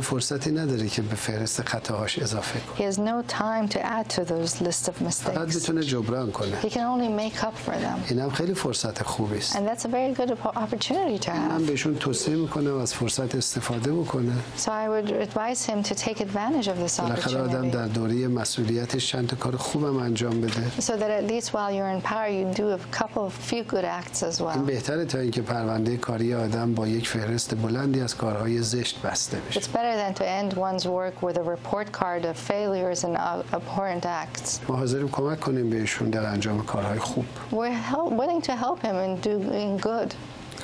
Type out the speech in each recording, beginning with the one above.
فرصتی نداره که به فهرست خطاهاش اضافه کنه. He has no time to add to those list of فقط mistakes. میتونه جبران کنه. He can only make up for them. اینم خیلی فرصت خوبی است. And that's a very good opportunity to من have. بهشون توصیه میکنم از فرصت استفاده بکنه. So I would advise him to take advantage of this بالاخره آدم opportunity. در دوره مسئولیتش چند تا کار خوبم انجام بده. So that at least while you're in power, you do a couple of few good acts as well. این بهتره تا اینکه پرونده کاری آدم با یک فهرست بلندی از کارهای زشت بسته بشه. It's better than to end one's work with a report card of failures and abhorrent acts. ما حاضریم کمک کنیم بهشون در انجام کارهای خوب. We're willing to help him in doing good.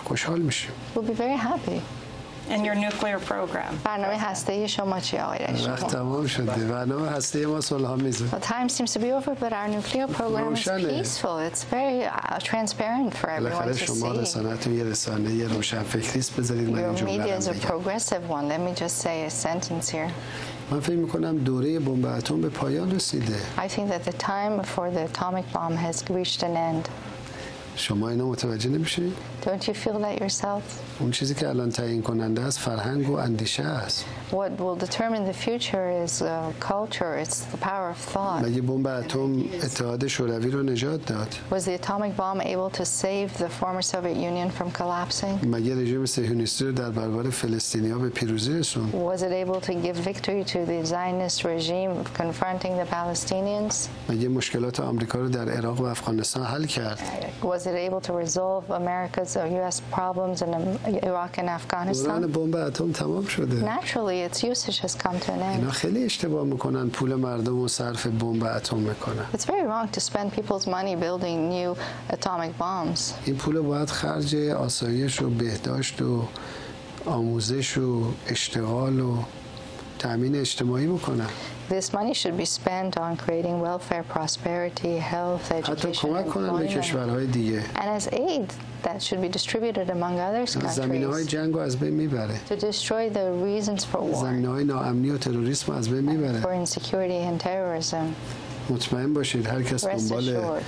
خوشحال میشیم. We'll be very happy. And your nuclear program. برنامه هسته‌ای شما چی آقای رئیس وقت جمهور؟ تمام شده. برنامه هسته ما صلح‌آمیزه. Well, time seems to be over, but our nuclear program is روشنه. peaceful. It's very transparent for everyone بالاخره to شما see. رسانه‌تون یه رسانه روشنفکریست بذارید من Your این media جمله is رو a بگم. progressive one. Let me just say a sentence here. من فکر می‌کنم دوره بمب اتم به پایان رسیده. I think that the time for the atomic bomb has reached an end. شما اینو متوجه نمیشید؟ Don't you feel that yourself? اون چیزی که الان تعیین کننده است فرهنگ و اندیشه است. What will determine the future is culture. It's the power of thought. مگه بمب اتم اتحاد شوروی رو نجات داد؟ Was the atomic bomb able to save the former Soviet Union from collapsing? مگه رژیم صهیونیستی رو در برابر فلسطینی‌ها به پیروزی رسوند؟ Was it able to give victory to the Zionist regime confronting the Palestinians? مگه مشکلات آمریکا رو در عراق و افغانستان حل کرد؟ Was it able to resolve America's U.S. problems in Iraq and Afghanistan? دوران بمب اتم تمام شده. Naturally, its usage has come to an اینا end. خیلی اشتباه میکنن پول مردم رو صرف بمب اتم میکنن. It's very wrong to spend people's money building new atomic bombs. این پول باید خرج آسایش و بهداشت و آموزش و اشتغال و تأمین اجتماعی بکنن. This money should be spent on creating welfare, prosperity, health, حتی education, کمک کنن به employment, کشورهای دیگه. and as aid that should be distributed among other زمینه‌های countries جنگ رو از بین میبره. to destroy the reasons for war, زمینه‌های ناامنی و تروریسم رو از بین میبره. for insecurity and terrorism. مطمئن باشید هر کس Rest دنبال assured.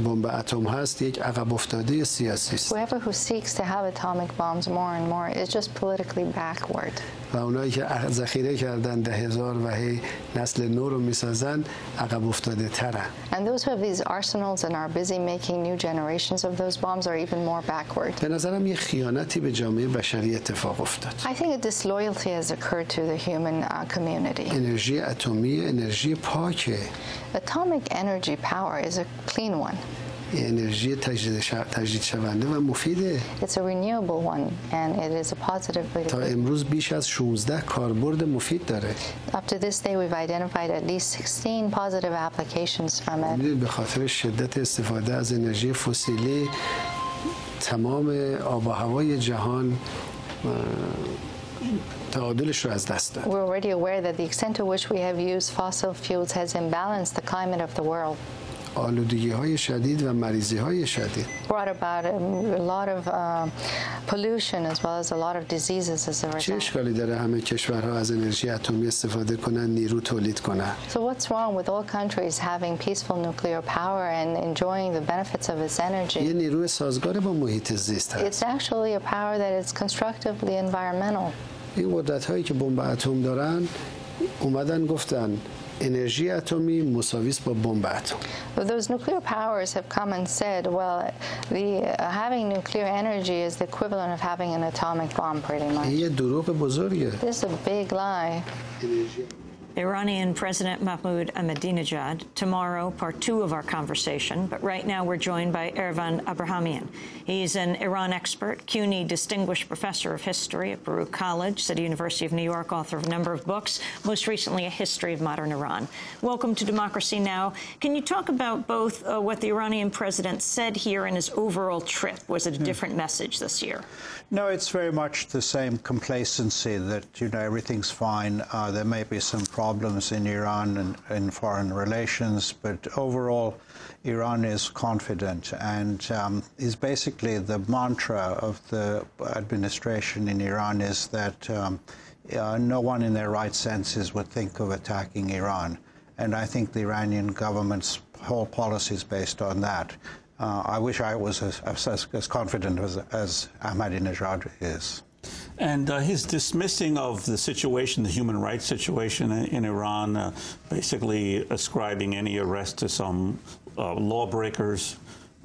بمب اتم هست یک عقب افتاده سیاسی است. Whoever who seeks to have atomic bombs more and more is just politically backward. و اونایی که ذخیره کردن 10,000 و هی نسل نو رو میسازن عقب افتاده ترن. And those who have these arsenals and are busy making new generations of those bombs are even more backward. به نظرم یه خیانتی به جامعه بشری اتفاق افتاد. I think a disloyalty has occurred to the human community. انرژی اتمی انرژی پاکه. Atomic energy power is a clean one. انرژی تجدید شونده و مفیده. It's a renewable one and it is a positive. تا امروز بیش از 16 کاربرد مفید داره. Up to this day we've identified at least 16 positive applications from it. می‌دونید به خاطر شدت استفاده از انرژی فسیلی تمام آب و هوای جهان تعادلش رو از دست داد. We're already aware that the extent to which we have used fossil fuels has imbalanced the climate of the world. آلودگی‌های شدید و مریضی‌های شدید. Brought about a lot of pollution as well as a lot of diseases as a چه result. اشکالی داره همه کشورها از انرژی اتمی استفاده کنن نیرو تولید کنن؟ So what's wrong with all countries having peaceful nuclear power and enjoying the benefits of its یه energy? نیروی سازگار با محیط زیست هست. It's actually a power that is constructively environmental. این قدرت‌هایی که بمب اتم دارن اومدن گفتن انرژی اتمی مساوی است با بمب اتم. Those nuclear powers have come and said, well, having nuclear energy is the equivalent of having an atomic bomb, pretty این much. یه دروغ بزرگه. This is a big lie. Iranian President Mahmoud Ahmadinejad. Tomorrow, part 2 of our conversation. But right now, we're joined by Ervand Abrahamian. He's an Iran expert, CUNY Distinguished Professor of History at Baruch College, City University of New York, author of a number of books, most recently A History of Modern Iran. Welcome to Democracy Now! Can you talk about both what the Iranian president said here in his overall trip? Was it a different message this year? No, it's very much the same complacency that, you know, everything's fine. There may be some problems in Iran and in foreign relations, but overall, Iran is confident, and is basically the mantra of the administration in Iran is that no one in their right senses would think of attacking Iran. And I think the Iranian government's whole policy is based on that. I wish I was as confident as Ahmadinejad is. And his dismissing of the situation, the human rights situation in Iran, basically ascribing any arrest to some lawbreakers.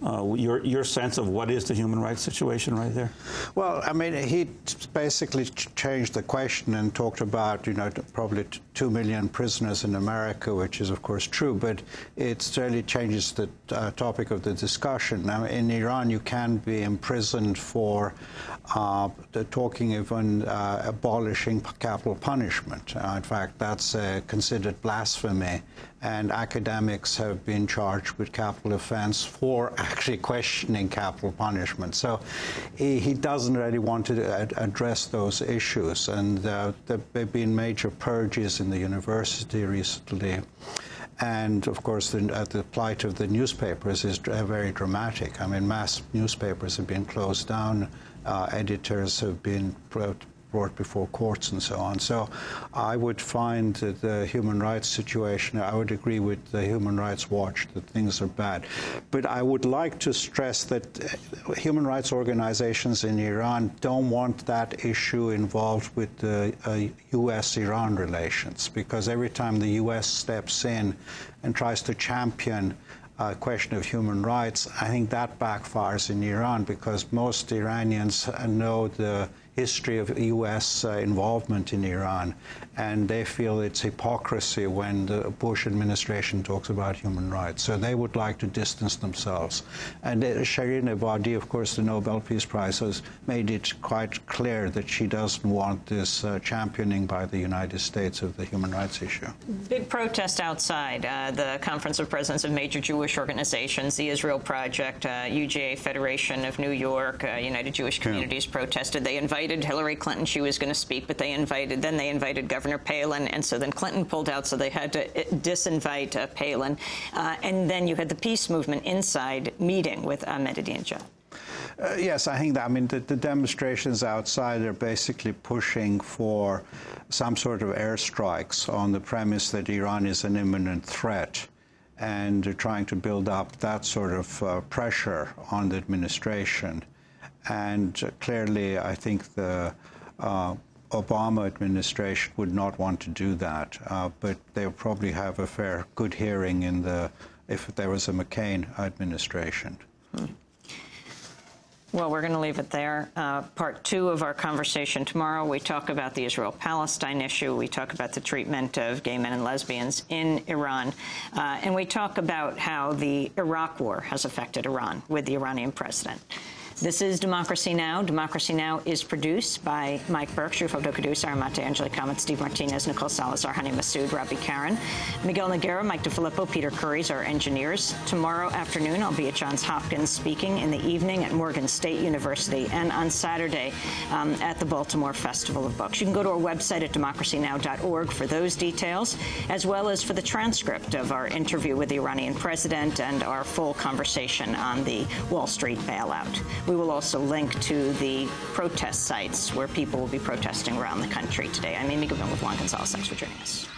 Your sense of what is the human rights situation right there? Well, I mean, he basically changed the question and talked about, probably 2 million prisoners in America, which is, of course, true, but it certainly changes the topic of the discussion. Now, in Iran, you can be imprisoned for talking even abolishing capital punishment. In fact, that's considered blasphemy, and academics have been charged with capital offense for actually questioning capital punishment. So he doesn't really want to address those issues, and there have been major purges in the university recently. And, of course, the plight of the newspapers is very dramatic. I mean, mass newspapers have been closed down, editors have been brought before courts and so on. So I would find that the human rights situation, I would agree with the Human Rights Watch that things are bad. But I would like to stress that human rights organizations in Iran don't want that issue involved with the U.S.-Iran relations, because every time the U.S. steps in and tries to champion a question of human rights, I think that backfires in Iran, because most Iranians know the history of U.S. involvement in Iran, and they feel it's hypocrisy when the Bush administration talks about human rights. So they would like to distance themselves. And Shirin Ebadi, of course, the Nobel Peace Prize, has made it quite clear that she doesn't want this championing by the United States of the human rights issue. Big protest outside the Conference of Presidents of Major Jewish Organizations, the Israel Project, UJA Federation of New York, United Jewish Communities protested. They invited Hillary Clinton. She was going to speak, but they invited Governor Palin, and so then Clinton pulled out, so they had to disinvite Palin. And then you had the peace movement inside meeting with Ahmadinejad. Yes, I think that, I mean, the demonstrations outside are basically pushing for some sort of airstrikes on the premise that Iran is an imminent threat, and they're trying to build up that sort of pressure on the administration. And clearly, I think the Obama administration would not want to do that, but they'll probably have a good hearing if there was a McCain administration. Well, we're going to leave it there. Part 2 of our conversation tomorrow, we talk about the Israel-Palestine issue. We talk about the treatment of gay men and lesbians in Iran. And we talk about how the Iraq war has affected Iran with the Iranian president. This is Democracy Now! Democracy Now! Is produced by Mike Burke, Shruf Abdul-Qadoos, Aramata Angela Kamat, Steve Martinez, Nicole Salazar, Hani Massoud, Rabbi Karen, Miguel Noguera, Mike DeFilippo, Peter Curries, our engineers. Tomorrow afternoon, I'll be at Johns Hopkins speaking, in the evening at Morgan State University, and on Saturday at the Baltimore Festival of Books. You can go to our website at democracynow.org for those details, as well as for the transcript of our interview with the Iranian president and our full conversation on the Wall Street bailout. We will also link to the protest sites where people will be protesting around the country today. I'm Amy Goodman with Juan Gonzalez. Thanks for joining us.